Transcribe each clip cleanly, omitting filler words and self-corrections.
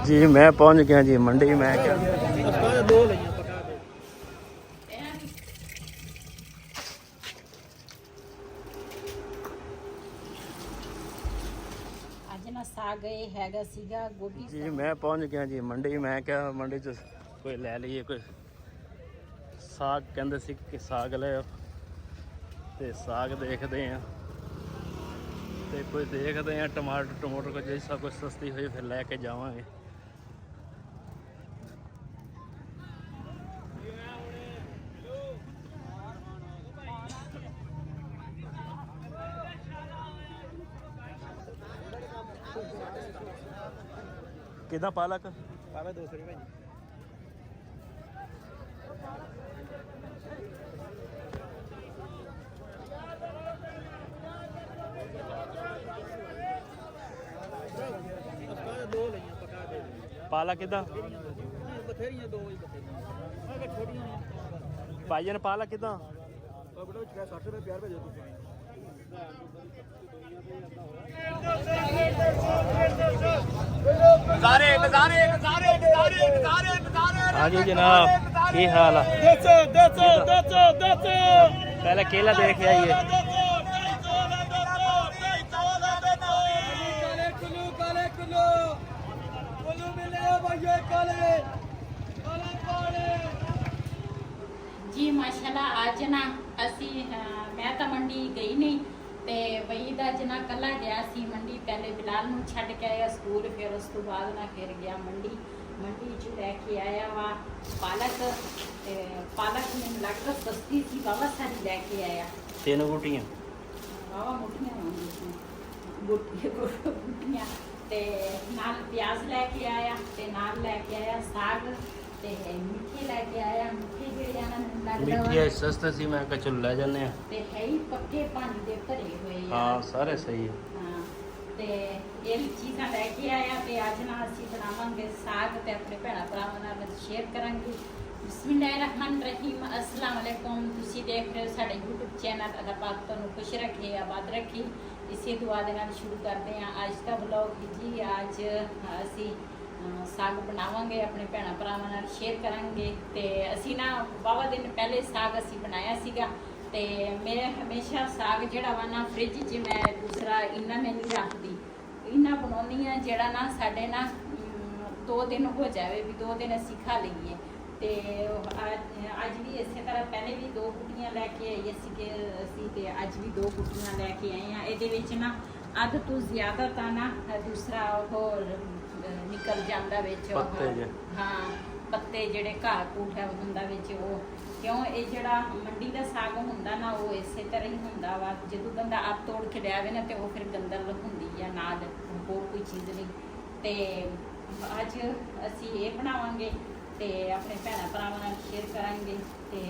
जी मैं पहुंच गया जी मंडी। मैं क्या जी मैं पहुंच गया जी मंडी। मैं क्या मंडी च कोई लै लीए कोई साग कहते सी कि साग लिओ ते साग देखते हैं ते कोई देखते हैं टमाटर टमूटर को जैसा कुछ सस्ती हुई फिर लैके जावांगे। कितना पालक? पालक 200 रुपये जी। पालक किदा भाई ने पालक किदा? 60 रुपये 50 रुपये। हाँ जी जनाब की हाल है? पहले केला देख आइए। जी माशाल्लाह आज ना असी मैं तो मंडी गई नहीं ते वहीद अज ना कला गया सी मंडी। पहले बिलाल नूं छड्ड के आया स्कूल, फिर उस तो बाद ना फिर गया मंडी। मंडी च लैके आया वा पालक ते पालक मैनूं लगदा सस्ती सी, बाबा सारी लैके आया। 3 गुटियां बाबा गुटियां ते नाल प्याज लैके आया ते नाल लैके आया साग ते मिठे लैके आया। मिठे जेहड़े ना लगदा मिठिया सस्ते सी। मैं कहा चलो ले जाने ते है ही पक्के पानी दे भरे हुए। हाँ सारे सही है। हाँ ते ये चीज़ां लैके आया ते अज ना असीं बनावांगे साग ते अपने भैणां भरावां नाल शेयर करांगे। बिस्मिल्लाहिर्रहमानिर्रहीम। अस्सलाम वालेकुम। तुसीं देख रहे हो साडे यूट्यूब चैनल। अल्लाह पाक तुहानूं खुश रखे, आबाद रखे। इसी दुआ दे नाल शुरू करते हैं आज का ब्लॉग जी। आज असीं साग बनावांगे, अपने भैणां भरावां नाल शेयर करांगे। ते असीं ना वाहवा दिन पहले साग असीं बनाया सीगा ते मैं हमेशा साग जिहड़ा वा ना फ्रिज च मैं दूसरा इन्ना मैं नहीं रखदी, इन्ना बनाउंदी आ जिहड़ा ना साडे ना 2 दिन हो जावे भी 2 दिन असीं खा लईए। ते अज भी इस तरह पहले भी 2 गुटियां लैके आई असीं ते अज भी 2 गुटियां लैके आए हैं। इहदे विच ना अध तो ज़्यादा तां ना दूसरा होर निकल जाता विच। हाँ पत्ते जिहड़े घाह घूठ हुंदा विच वो, क्यों ये जिहड़ा मंडी का साग हुंदा ना वो इस तरह ही हुंदा वा। जदों बंदा आप तोड़ के लियावे ना तो वो फिर गंदल हुंदी आ नाल, होर कोई चीज़ नहीं। ते अज असीं ये बनावांगे ते अपने भैणां भरावां नाल शेयर करांगे। ते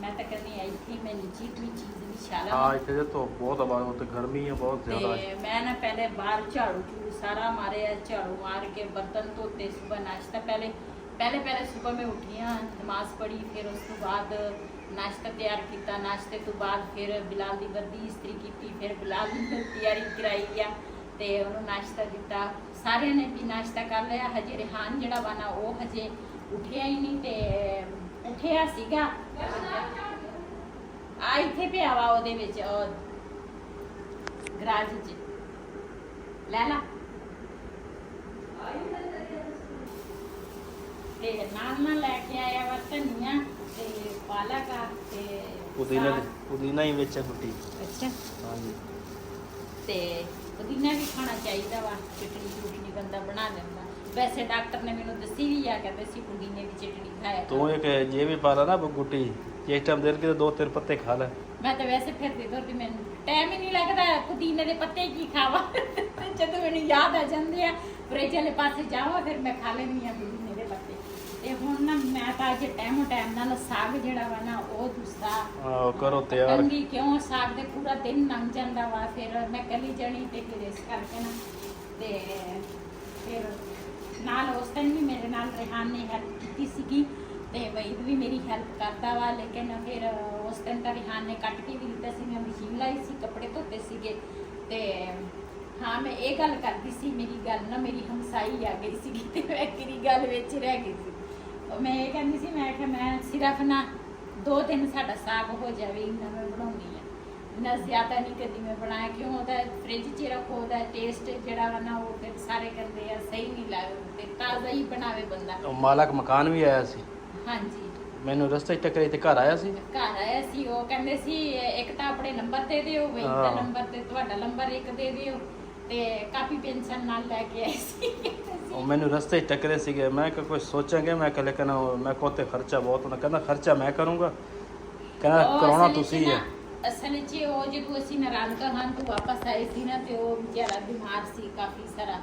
मैं तो कहनी आई थी मैं निजी कोई चीज़ भी शाला। हाँ इत्थे तो बहुत आवाज होती, गर्मी है बहुत ज़्यादा। मैं ना पहले बाहर झाड़ू झूड़ू सारा मारे, झाड़ू मार के बर्तन धोते। सुबह नाश्ता पहले सुबह में उठी हाँ, नमाज पढ़ी, फिर उस तो बाद नाश्ता तैयार किया। नाश्ते तो बाद फिर बिलाल की वर्दी इस्त्री की, फिर बिलाल की तैयारी कराई आ ते उन्होंने नाश्ता दिता। सारे ने भी नाश्ता कर लिया। हजे रिहान जिहड़ा वा ना वो हजे उठिया ही नहीं ते उठिया सीगा आ इत्थे पिया वा ओहदे विच गराज च लै ला ते नाना लैके आया वा धनिया ते पालक ते पुदीना ही विच गुटी। अच्छा हाँ जी ते पुदीना भी खाना चाहिए वा, चटनी चुटनी बंदा बना लेंदा। वैसे डॉक्टर ने मैनू दसी भी आ कहते सी पुदीने की चटनी खाया। तू एक ये भी पा ला ना गुटी, जिस टाइम देर के 2-3 पत्ते खा ले। मैं तो वैसे फिरती तुरती मैनू टाइम ही नहीं लगता पुदीने के पत्ते की खावा। जदों मैनू याद आ जाते हैं फ्रिज वाले पासे जावा फिर मैं खा लेनी हाँ पुदीने के पत्ते। ते हुण ना मैं तो अज टाइम नाल साग जिहड़ा वा ना वो दूसरा करो तैयार, क्यों साग दे पूरा दिन लंघ जांदा वा। फिर मैं कली जणी ते फिर इस करके ना ते फिर नाल उस दिन भी मेरे नाल रेहान ने हेल्प की सीगी ते वहीद भी मेरी हेल्प करता वा। लेकिन फिर उस दिन तो रेहान ने कट के भी दिता सी, मैं मशीन लाई सी, कपड़े धोते सीगे ते ਹਾਂ ਮੈਂ ਇਹ ਗੱਲ ਕਰਦੀ ਸੀ, ਮੇਰੀ ਗੱਲ ਨਾ ਮੇਰੀ ਹਮਸਾਈ ਆ ਗਈ ਸੀ ਤੇ ਮੈਂ ਕਿਹੜੀ ਗੱਲ ਵਿੱਚ ਰਹਿ ਗਈ ਸੀ। ਉਹ ਮੈਂ ਇਹ ਕਹਿੰਦੀ ਸੀ, ਮੈਂ ਕਿਹਾ ਮੈਂ ਸਿਰਫ ਨਾ 2 ਦਿਨ ਸਾਡਾ ਸਾਗ ਹੋ ਜਾਵੇ ਇੰਨਾ ਮੈਂ ਬਣਾਉਣੀ ਆ, ਨਾ ਜ਼ਿਆਦਾ ਨਹੀਂ ਕਦੀ ਮੈਂ ਬਣਾਇਆ, ਕਿਉਂ ਉਹਦਾ ਫ੍ਰਿਜ 'ਚ ਰੱਖੋ ਉਹਦਾ ਟੇਸਟ ਜਿਹੜਾ ਵਾ ਨਾ ਉਹ ਫਿਰ ਸਾਰੇ ਕਹਿੰਦੇ ਆ ਸਹੀ ਨਹੀਂ ਲੱਗਦਾ, ਤੇ ਤਾਜ਼ਾ ਹੀ ਬਣਾਵੇ ਬੰਦਾ। ਉਹ ਮਾਲਕ ਮਕਾਨ ਵੀ ਆਇਆ ਸੀ, ਹਾਂਜੀ ਮੈਨੂੰ ਰਸਤੇ 'ਚ ਟੱਕਰੇ ਤੇ ਘਰ ਆਇਆ ਸੀ। ਘਰ ਆਇਆ ਸੀ, ਉਹ ਕਹਿੰਦੇ ਸੀ ਇੱਕ ਤਾਂ ਆਪਣੇ ਨੰਬਰ ਦੇ ਦਿਓ ਬਈ, ਤਾਂ ਨੰਬਰ ਤੇ ਤੁਹਾਡਾ ਨੰਬਰ ਇੱਕ ਦੇ ਦਿਓ, ਤੇ ਕਾਪੀ ਪੈਨਸ਼ਨ ਨਾਲ ਲੈ ਕੇ ਆਏ ਸੀ। ਉਹ ਮੈਨੂੰ ਰਸਤੇ 'ਚ ਟੱਕਰੇ ਸੀਗੇ, ਮੈਂ ਕਿ ਕੁਝ ਸੋਚਾਂਗੇ, ਮੈਂ ਕਿ ਲੇਕਿਨ ਮੈਂ ਕੋਤੇ ਖਰਚਾ ਬਹੁਤ ਹੁੰਦਾ, ਕਹਿੰਦਾ ਖਰਚਾ ਮੈਂ ਕਰੂੰਗਾ, ਕਹਿੰਦਾ ਕਰਾਉਣਾ ਤੁਸੀਂ ਹੈ। ਅਸਲ 'ਚ ਉਹ ਜਦੋਂ ਅਸੀਂ ਨਾਰਾਇਣਗੜ੍ਹ ਹਾਂ ਤੋਂ ਵਾਪਸ ਆਏ ਸੀ ਨਾ, ਤੇ ਉਹ ਵਿਚਾਰਾ ਬਿਮਾਰ ਸੀ ਕਾਫੀ ਸਾਰਾ,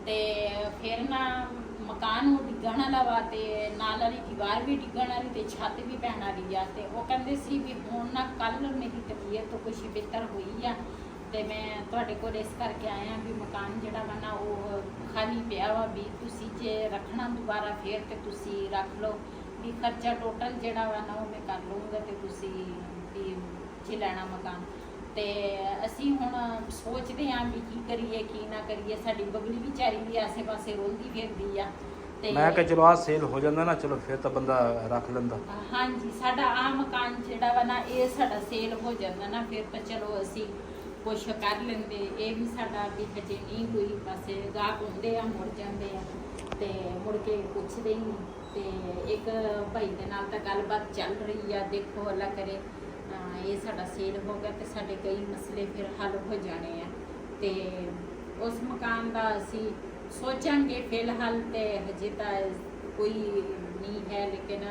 ਤੇ ਫਿਰ ਨਾ ਮਕਾਨ ਉਹ ਡਿੱਗਣ ਵਾਲਾ ਵਾ, ਤੇ ਨਾਲ ਵਾਲੀ ਦੀਵਾਰ ਵੀ ਡਿੱਗਣ ਵਾਲੀ, ਤੇ ਛੱਤ ਵੀ ਪੈਣ ਵਾਲੀ ਆ, ਤੇ ਉਹ ਕਹਿੰਦੇ ਸੀ ਵੀ ਹੁਣ ਨਾ ਕੱਲ ਮੇਰੀ ਤਬੀਅਤ ਤੋਂ ਕੁਛ ਬਿਹਤਰ ਹੋਈ ਆ, ਤੇ ਮੈਂ ਤੁਹਾਡੇ ਕੋਲ ਇਸ ਕਰਕੇ ਆਇਆ ਵੀ ਮਕਾਨ ਜਿਹੜਾ ਵਾ ਨਾ ਉਹ ਖਾਲੀ ਪਿਆ ਵਾ, ਵੀ ਤੁਸੀਂ ਜੇ ਰੱਖਣਾ ਦੁਬਾਰਾ ਫੇਰ ਤੇ ਤੁਸੀਂ ਰੱਖ ਲਓ, ਵੀ ਖਰਚਾ ਟੋਟਲ ਜਿਹੜਾ ਵਾ ਨਾ ਉਹ ਮੈਂ ਕਰ ਲਊਂਗਾ, ਤੇ ਤੁਸੀਂ ਵੀ ਜੇ ਲੈਣਾ ਮਕਾਨ। ਤੇ ਅਸੀਂ ਹੁਣ ਸੋਚਦੇ ਹਾਂ ਵੀ ਕੀ ਕਰੀਏ ਕੀ ਨਾ ਕਰੀਏ, ਸਾਡੀ ਬਬਲੀ ਵਿਚਾਰੀ ਵੀ ਆਸੇ ਪਾਸੇ ਰੋਂਦੀ ਫਿਰਦੀ ਆ, ਤੇ ਮੈਂ ਕਿਹਾ ਚਲੋ ਆ ਸੇਲ ਹੋ ਜਾਂਦਾ ਨਾ, ਚਲੋ ਫਿਰ ਤਾਂ ਬੰਦਾ ਰੱਖ ਲੈਂਦਾ। ਹਾਂਜੀ ਸਾਡਾ ਆ ਮਕਾਨ ਜਿਹੜਾ ਵਾ ਨਾ ਇਹ ਸਾਡਾ ਸੇਲ ਹੋ ਜਾਂਦਾ ਨਾ, ਫਿਰ ਤਾਂ ਚਲੋ ਅਸੀਂ ਕੁਛ ਕਰ ਲੈਂਦੇ, ਇਹ ਵੀ ਸਾਡਾ ਵੀ ਹਜੇ ਨਹੀਂ ਕੋਈ ਪਾਸੇ ਗਾਹਕ ਹੁੰਦੇ ਆ ਮੁੜ ਜਾਂਦੇ ਆ, ਤੇ ਮੁੜ ਕੇ ਪੁੱਛਦੇ ਹੀ ਨਹੀਂ। ਤੇ ਇੱਕ ਭਾਈ ਦੇ ਨਾਲ ਤਾਂ ਗੱਲਬਾਤ ਚੱਲ ਰਹੀ ਆ, ਦੇਖੋ ਅੱਲਾ ਕਰੇ ਇਹ ਸਾਡਾ ਸੇਲ ਹੋ ਗਿਆ ਤੇ ਸਾਡੇ ਕਈ ਮਸਲੇ ਫਿਰ ਹੱਲ ਹੋ ਜਾਣੇ ਆ, ਤੇ ਉਸ ਮਕਾਨ ਦਾ ਅਸੀਂ ਸੋਚਾਂਗੇ। ਫਿਲਹਾਲ ਤੇ ਹਜੇ ਤਾਂ ਕੋਈ ਨਹੀਂ ਹੈ, ਲੇਕਿਨ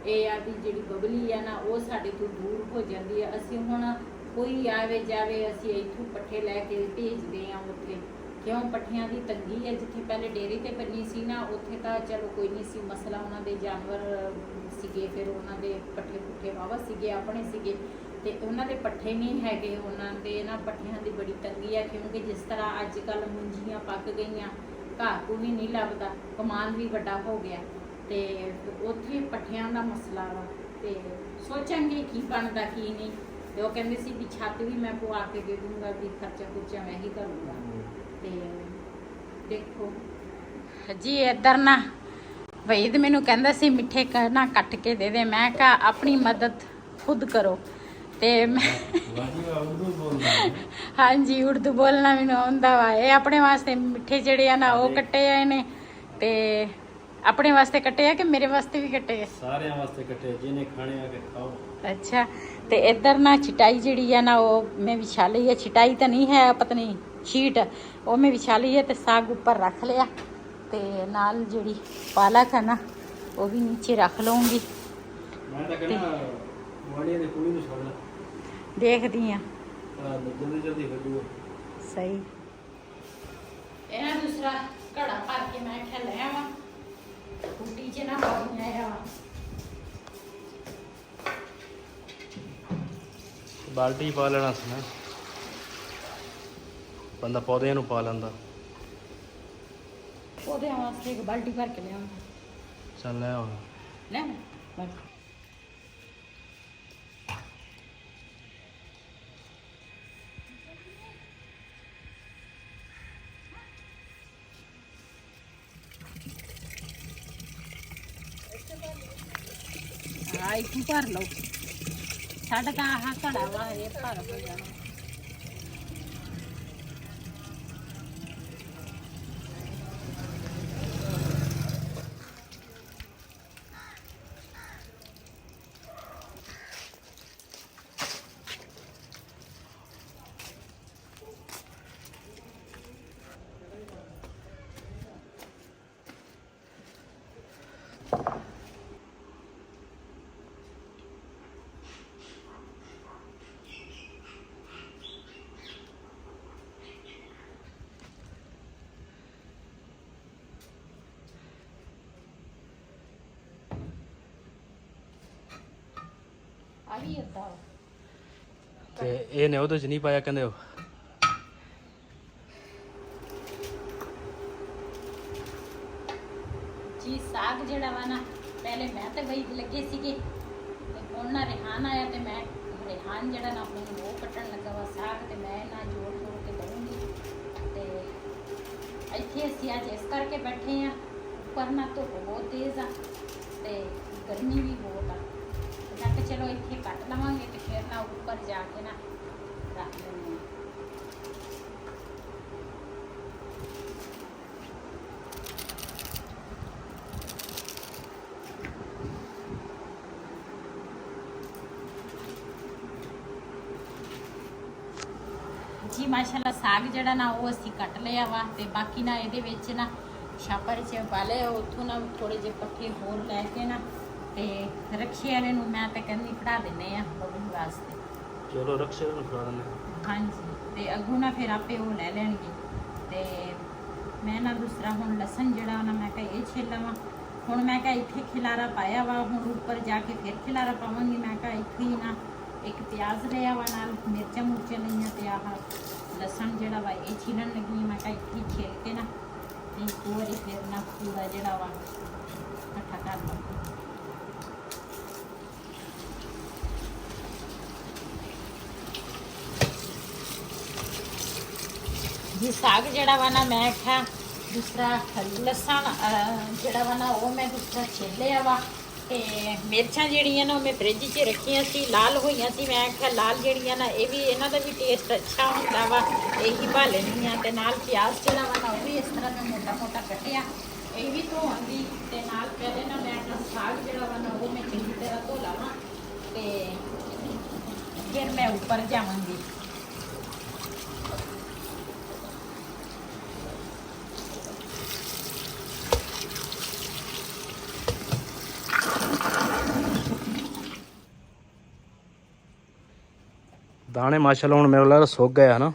ਇਹ ਆ ਵੀ ਜਿਹੜੀ ਬਬਲੀ ਆ ਨਾ ਉਹ ਸਾਡੇ ਤੋਂ ਦੂਰ ਹੋ ਜਾਂਦੀ ਹੈ। ਅਸੀਂ ਹੁਣ ਕੋਈ ਆਵੇ ਜਾਵੇ ਅਸੀਂ ਇੱਥੋਂ ਪੱਠੇ ਲੈ ਕੇ ਭੇਜਦੇ ਆ ਉੱਥੇ, ਕਿਉਂ ਪੱਠਿਆਂ ਦੀ ਤੰਗੀ ਹੈ। ਜਿੱਥੇ ਪਹਿਲੇ ਡੇਅਰੀ ਤੇ ਬੰਨੀ ਸੀ ਨਾ, ਉੱਥੇ ਤਾਂ ਚਲੋ ਕੋਈ ਨਹੀਂ ਸੀ ਮਸਲਾ, ਉਹਨਾਂ ਦੇ ਜਾਨਵਰ ਸੀਗੇ, ਫਿਰ ਉਹਨਾਂ ਦੇ ਪੱਠੇ ਪੁੱਠੇ ਵਾਹਵਾ ਸੀਗੇ, ਆਪਣੇ ਸੀਗੇ, ਤੇ ਉਹਨਾਂ ਦੇ ਪੱਠੇ ਨਹੀਂ ਹੈਗੇ, ਉਹਨਾਂ ਦੇ ਨਾ ਪੱਠਿਆਂ ਦੀ ਬੜੀ ਤੰਗੀ ਹੈ, ਕਿਉਂਕਿ ਜਿਸ ਤਰ੍ਹਾਂ ਅੱਜ ਕੱਲ੍ਹ ਮੁੰਜੀਆਂ ਪੱਕ ਗਈਆਂ, ਘਾਹ ਘੂ ਵੀ ਨਹੀਂ ਲੱਭਦਾ, ਕਮਾਨ ਵੀ ਵੱਡਾ ਹੋ ਗਿਆ, ਤੇ ਉੱਥੇ ਪੱਠਿਆਂ ਦਾ ਮਸਲਾ ਵਾ, ਤੇ ਸੋਚਾਂਗੇ ਕੀ ਬਣਦਾ ਕੀ ਨਹੀਂ। ਤੇ ਉਹ ਕਹਿੰਦੇ ਸੀ ਵੀ ਛੱਤ ਵੀ ਮੈਂ ਪਵਾ ਕੇ ਦੇ ਦੂੰਗਾ, ਵੀ ਖਰਚਾ ਖੁਰਚਾ ਮੈਂ ਹੀ ਕਰੂੰਗਾ। ਤੇ ਦੇਖੋ ਜੀ ਇੱਧਰ ਨਾ ਵਹੀਦ ਮੈਨੂੰ ਕਹਿੰਦਾ ਸੀ ਮਿੱਠੇ ਨਾ ਕੱਟ ਕੇ ਦੇ ਦੇ, ਮੈਂ ਕਿਹਾ ਆਪਣੀ ਮਦਦ ਖੁਦ ਕਰੋ, ਤੇ ਮੈਂ ਹਾਂਜੀ ਉਰਦੂ ਬੋਲਣਾ ਮੈਨੂੰ ਆਉਂਦਾ ਵਾ। ਇਹ ਆਪਣੇ ਵਾਸਤੇ ਮਿੱਠੇ ਜਿਹੜੇ ਆ ਨਾ ਉਹ ਕੱਟੇ ਆ ਇਹਨੇ, ਤੇ ਆਪਣੇ ਵਾਸਤੇ ਕੱਟੇ ਆ ਕਿ ਮੇਰੇ ਵਾਸਤੇ ਵੀ ਕੱਟੇ ਆ? ਸਾਰਿਆਂ ਵਾਸਤੇ ਕੱਟੇ, ਜਿਹਨੇ ਖਾਣੇ ਆ ਕੇ ਖਾਓ। ਅੱਛਾ, ਤੇ ਇੱਧਰ ਨਾ ਚਟਾਈ ਜਿਹੜੀ ਆ ਨਾ ਉਹ ਮੈਂ ਵਿਛਾ ਲਈ ਹੈ, ਚਟਾਈ ਤਾਂ ਨਹੀਂ ਹੈ ਪਤਾ ਨਹੀਂ ਸ਼ੀਟ, ਉਹ ਮੈਂ ਵਿਛਾ ਲਈ ਹੈ, ਤੇ ਸਾਗ ਉੱਪਰ ਰੱਖ ਲਿਆ, ਤੇ ਨਾਲ ਜਿਹੜੀ ਪਾਲਕ ਹੈ ਨਾ ਉਹ ਵੀ ਨੀਚੇ ਰੱਖ ਲਵਾਂਗੀ। ਮੈਂ ਤਾਂ ਕਹਿੰਦਾ ਵਾੜੀਆਂ ਦੀ ਕੁੜੀ ਨੂੰ ਛੱਡ ਲੈ, ਦੇਖਦੀ ਆ ਜਲਦੀ ਜਲਦੀ ਹੋ ਜੂਗਾ ਸਹੀ। ਇਹਨਾਂ ਦੂਸਰਾ ਘੜਾ ਭਰ ਕੇ ਮੈਂ ਕਿਹਾ ਲੈ ਆਵਾਂ, ਕੁੱਟੀ 'ਚ ਨਾ ਪਾਣੀ ਆਇਆ ਵਾ। ਬਾਲਟੀ ਪਾ ਲੈਣਾ ਸੀ ਨਾ, ਬੰਦਾ ਪੌਦਿਆਂ ਨੂੰ ਪਾ ਲੈਂਦਾ। ਪੌਦਿਆਂ ਵਾਸਤੇ ਇੱਕ ਬਾਲਟੀ ਭਰ ਕੇ ਲਿਆਵਾਂ। ਚੱਲ ਲੈ ਹੁਣ ਲੈ ਬਸ ਆਈ ਤੂੰ ਭਰ ਲਓ, ਸਾਡਾ ਤਾਂ ਆਹ ਘੜਾ ਵਾ, ਇਹ ਭਰ ਹੋ ਜਾਣਾ। ਤੇ ਇਹ ਨੇ ਉਹਦੇ ਚ ਨਹੀਂ ਪਾਇਆ, ਕਹਿੰਦੇ ਉਹ ਜੀ ਸਾਗ ਜਿਹੜਾ ਵਾ ਨਾ ਪਹਿਲੇ ਮੈਂ ਤਾਂ ਗਈ ਲੱਗੇ ਸੀਗੇ, ਤੇ ਹੁਣ ਨਾ ਰਿਹਾਨ ਆਇਆ, ਤੇ ਮੈਂ ਰਿਹਾਨ ਜਿਹੜਾ ਨਾ ਮੈਨੂੰ ਉਹ ਕੱਟਣ ਲੱਗਾ ਵਾ ਸਾਗ, ਤੇ ਮੈਂ ਨਾ ਜੋੜ ਜੋੜ ਕੇ ਦਊਂਗੀ, ਤੇ ਇੱਥੇ ਅਸੀਂ ਅੱਜ ਇਸ ਕਰਕੇ ਬੈਠੇ ਆ, ਉੱਪਰ ਨਾ ਧੁੱਪ ਬਹੁਤ ਤੇਜ਼ ਆ ਤੇ ਗਰਮੀ ਵੀ ਬਹੁਤ ਆ। ਮੈਂ ਕਿਹਾ ਚਲੋ ਇੱਥੇ ਕੱਟ ਲਵਾਂਗੇ ਤੇ ਫਿਰ ਨਾ ਉੱਪਰ ਜਾ ਕੇ ਨਾ ਰੱਖ ਲੈਂਦੇ ਹਾਂ। जी माशाल्लाह साग जड़ा ना वो असी कट लिया वा ते बाकी ना ये ना छापर च पा लिया, उतों ना थोड़े जे पट्ठे होर लैके ना ते रक्षे वाले मैं तो कहनी फड़ा देने बबलू वास्ते। चलो रक्षे वाले फड़ा देने। हाँ जी, ते अगू ना फिर आपे वो ले लैणगे। ते मैं ना दूसरा हुण लसन जड़ा ना मैं कहा ये छेल लवां। हुण मैं कहा इत्थे खिलारा पाया वा, हुण उपर जाके फिर खिलारा पावांगी। मैं कहा इत्थे ही ना एक प्याज लिया वा, नाल मिर्चा मुर्चा लईयां ते आह लसन जड़ा वा ये छीलन लगी। मैं कहा इत्थे छील के ना एक बारी फिर ना पूरा जड़ा वा इकट्ठा कर लो। जी साग जड़ा वा ना मैं आख्या दूसरा लसन जड़ा वा ना वो मैं दूसरा छील लिया वा ते मिर्चां जड़ियां ना मैं फ्रिज च रखियां सी, लाल होईयां सी। मैं आख्या लाल जड़ियां ना ये भी इन्हां दा भी टेस्ट अच्छा हुंदा वा, यही पा लैनी आ। ते नाल प्याज जड़ा वा ना वो भी इस तरह मैं मोटा मोटा कटिया, ये भी धोआंगी ते नाल पहले ना मैं अपना साग जड़ा वा ना वो मैं चंगी तरह धो लावां ते फिर मैं ऊपर जावांगी। दाने माशाल्लाह हुण मेरे लगदा सुक गए है ना।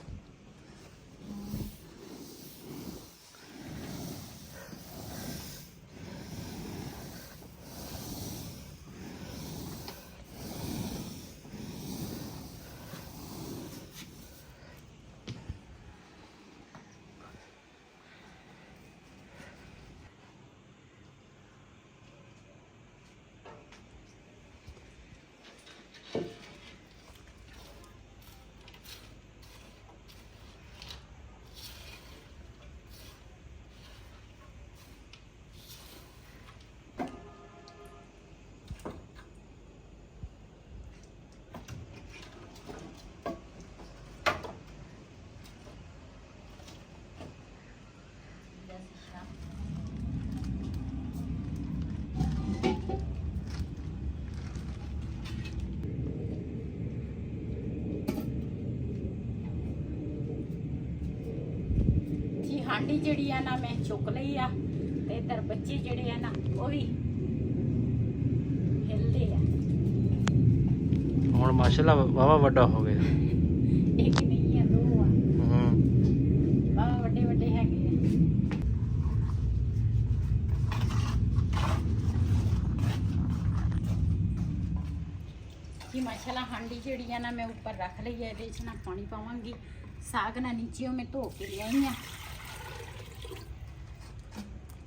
हांडी जड़ी है ना मैं चुक ली आ ते इधर बच्चे जड़े है ना वो भी हिलते हैं। हुण माशाल्लाह वावा वड्डा हो गया। एक नहीं है दो आ वावा वड्डे वड्डे हैगे आ। जी माशाल्लाह हांडी जड़ी है ना मैं ऊपर रख ली है, इहदे च ना पानी पावांगी। साग ना नीचे मैं धो के ले आई आ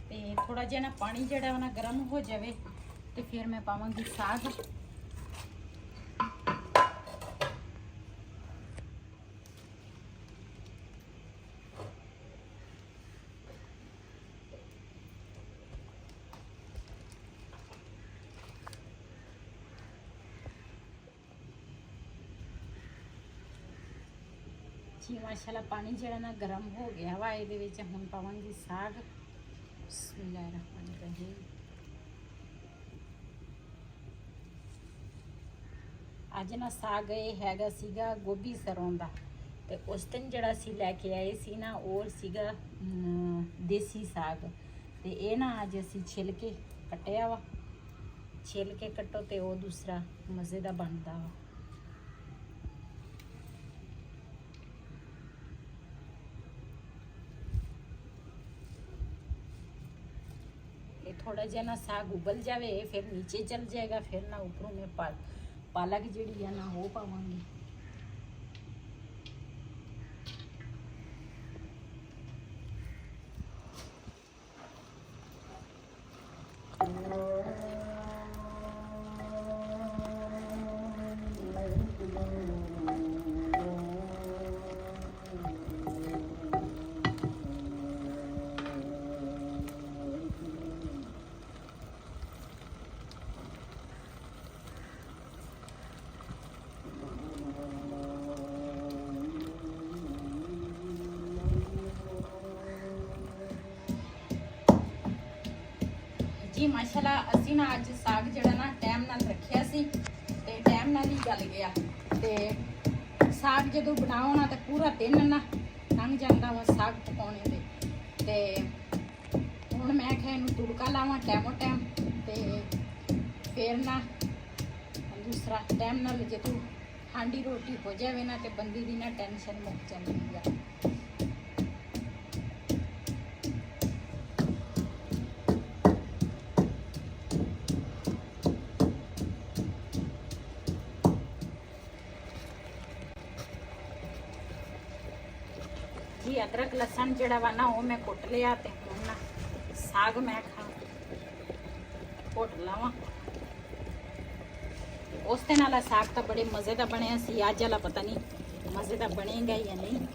ते थोड़ा जिहा ना पानी जड़ा ना गर्म हो जाए तो फिर मैं पावांगी साग। जी माशाल्लाह पानी जड़ा ना गर्म हो गया वा, इहदे विच हुण पावांगी साग। बिस्मिल्लाहिर्रहमानिर्रहीम। अज ना साग ये हैगा सीगा गोभी सरों दा ते उस दिन जड़ा सी लैके आए सी ना और सीगा देसी साग ते ये ना अज असी छिल के कट्टिया वा। छिल के कट्टो ते वो दूसरा मज़े दा बनदा वा। थोड़ा जहा ना साग उबल जाए फिर नीचे चल जाएगा, फिर ना ऊपरों में पालक जड़ी है ना वो पावांगी। ਜੀ ਮਾਸ਼ਾਅੱਲਾ ਅਸੀਂ ਨਾ ਅੱਜ ਸਾਗ ਜਿਹੜਾ ਨਾ ਟਾਈਮ ਨਾਲ ਰੱਖਿਆ ਸੀ ਤੇ ਟਾਈਮ ਨਾਲ ਹੀ ਗਲ ਗਿਆ। ਤੇ ਸਾਗ ਜਦੋਂ ਬਣਾਓ ਨਾ ਤਾਂ ਪੂਰਾ ਦਿਨ ਨਾ ਲੰਘ ਜਾਂਦਾ ਵਾ ਸਾਗ ਪਕਾਉਣੇ ਦੇ। ਤੇ ਹੁਣ ਮੈਂ ਕਿਹਾ ਇਹਨੂੰ ਤੁੜਕਾ ਲਾਵਾਂ ਟਾਈਮੋ ਟਾਈਮ ਤੇ ਫਿਰ ਨਾ ਦੂਸਰਾ ਟਾਈਮ ਨਾਲ ਜਦੋਂ ਹਾਂਡੀ ਰੋਟੀ ਹੋ ਜਾਵੇ ਨਾ ਤੇ ਬੰਦੀ ਦੀ ਨਾ ਟੈਨਸ਼ਨ ਮੁੱਕ ਜਾਂਦੀ ਆ। ਜੀ ਅਦਰਕ ਲਸਣ ਜਿਹੜਾ ਵਾ ਨਾ ਉਹ ਮੈਂ ਕੁੱਟ ਲਿਆ ਤੇ ਹੁਣ ਨਾ ਸਾਗ ਮੈਂ ਕੁੱਟ ਲਾਵਾਂ। ਉਸ ਦੇ ਨਾਲ ਸਾਗ ਤਾਂ ਬੜੇ ਮਜ਼ੇ ਦਾ ਬਣਿਆ ਸੀ, ਅੱਜ ਵਾਲਾ ਪਤਾ ਨਹੀਂ ਮਜ਼ੇ ਦਾ ਬਣੇਗਾ ਜਾਂ ਨਹੀਂ।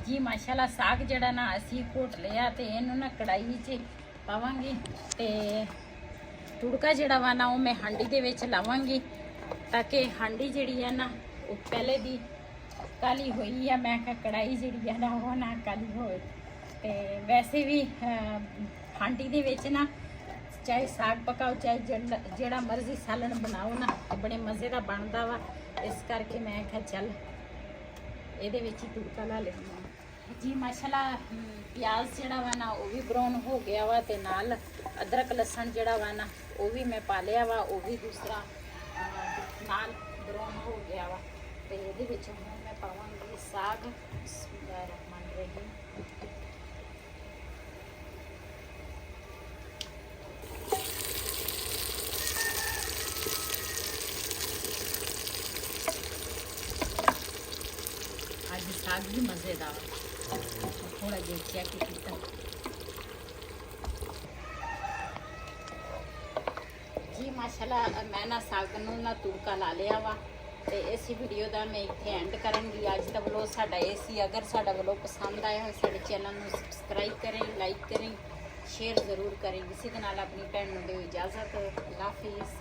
जी माशाल्लाह साग जड़ा ना असी घोट लिया ते इनू ना कढ़ाई च पावांगे ते तुड़का जड़ा वा ना वो मैं हांडी दे विच लावांगी ताकि हांडी जड़ी है ना वो पहले दी काली हुई है। मैं कहा कढ़ाई जड़ी है ना वो ना काली होए ते वैसे भी हांडी दे विच ना चाहे साग पकाओ चाहे जड़ा मर्जी सालन बनाओ ना बड़े मज़े का बनता वा। इस करके मैं कहा चल ਇਹਦੇ ਵਿੱਚ ਹੀ ਤੁੜਕਾ ਲਾ ਲੈਂਦੀ ਹਾਂ। जी माशाल्लाह प्याज ਜਿਹੜਾ ਵਾ ਨਾ ਉਹ ਵੀ ਬਰਾਊਨ ਹੋ ਗਿਆ ਵਾ ਤੇ ਨਾਲ ਅਦਰਕ ਲਸਣ ਜਿਹੜਾ ਵਾ ਨਾ ਉਹ ਵੀ ਮੈਂ ਪਾ ਲਿਆ ਵਾ, ਉਹ ਵੀ ਦੂਸਰਾ ਨਾਲ ਬਰਾਊਨ ਹੋ ਗਿਆ ਵਾ। ਤੇ ਇਹਦੇ ਵਿੱਚ ਹੁਣ ਮੈਂ ਪਾਵਾਂਗੀ ਸਾਗ। ਬਿਸਮਿਲ੍ਲਾਹਿਰਰਹਿਮਾਨਿਰਰਹੀਮ। आज साग भी मज़ेदार थोड़ा देखिए कि कितना जी माशाल्लाह मैं ना साग नूं ना तुड़का ला लिया वा। ते इस वीडियो का मैं इत्थे एंड करांगी। अज दा व्लॉग साडा ये सी। अगर साडा व्लॉग पसंद आया हो साडे चैनल नूं सबसक्राइब करें, लाइक करें, शेयर ज़रूर करें। इसी दे नाल अपनी भैन नूं दिओ इजाज़त। अल्लाह हाफिज़।